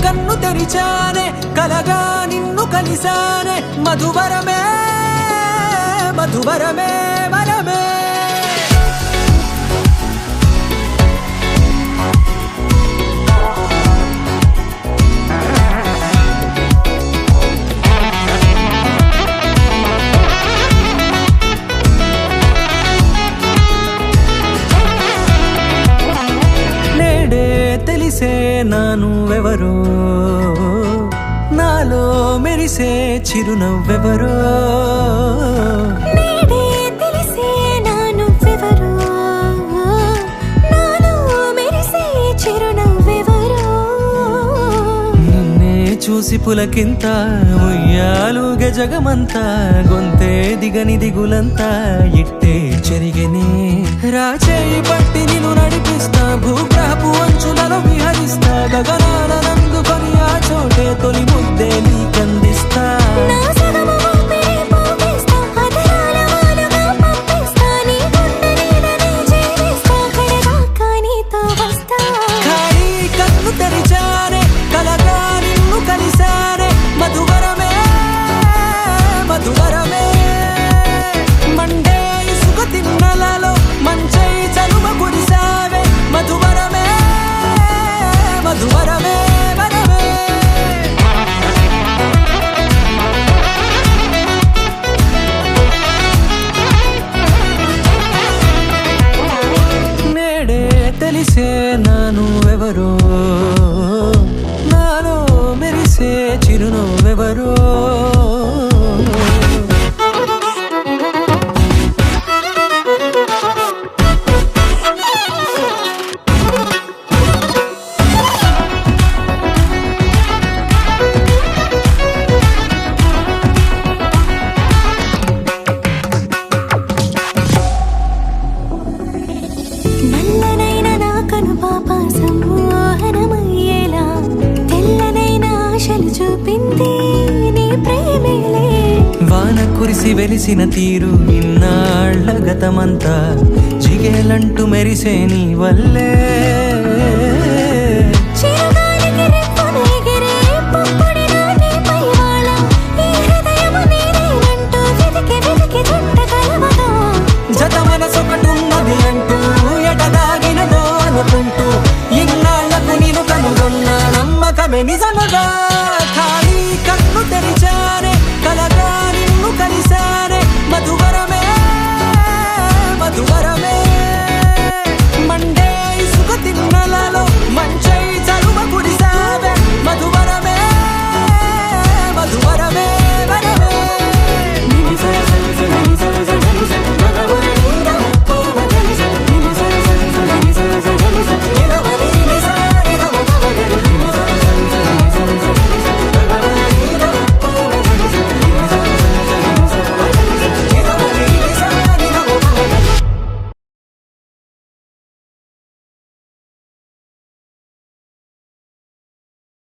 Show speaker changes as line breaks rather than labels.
కన్ను తెరిచానే కలగా నిన్ను కలిసానే మధువరమే మధువరమే వరమే తెలిసే నానువెవరో నాలో మెరిసే చిరునవ్వెవరో
నేడే తెలిసే నానువెవరో నాలో మెరిసే చిరునవ్వెవరో
నిన్నే చూసి పులకింత ఉయ్యాలుగే జగమంతా గొంతే దిగని దిగులంతా ఇట్టే చెరిగనే రాచేయి పట్టి నిన్ను నడిపిస్తా భూగ్రహపు అంచులలో విహరిస్తా గగనాల నందుకొని ఆ చోటే తొలి ముద్దే నీకందిస్తా
నా సగము ఊపిరి పోగేస్తా అదరాల వాలుగా పంపిస్తా నీ గుండె నీడనే చేరిస్తా కడదాకా నీతో వస్తా
ఖాళీ కన్ను తెరిచానే కలగా నిన్ను కలిసానే మధువరమే మధువరమే మండే ఇసుక తిన్నలలో మంచై చలువ కురిసావే మధువరమే మధువరమే వరమే నేడే తెలిసే నానువెవరో నాలో మెరిసే చిరునవ్వెవరో
నల్లనైన నా కనుపాప సమ్మోహనమయ్యేలా తెల్లనైన ఆశలు చూపింది నీ ప్రేమేలే
వాన కురిసి వెలిసిన తీరు ఇన్నాళ్ల గతమంతా జిగేలంటూ మెరిసే నీ వల్లే
చిరుగాలికి రెప్పన ఎగిరే పుప్పొడిన నీపై వాళ ఈ హృదయము నీదేనంటూ వెతికి వెతికి జంట కలవగా
జత మనసొకటున్నది అంటూ ఎటదాగినదో అనుకుంటూ ఇన్నాళ్లకు నేను కనుగొన్న నమ్మకమే నిజముగా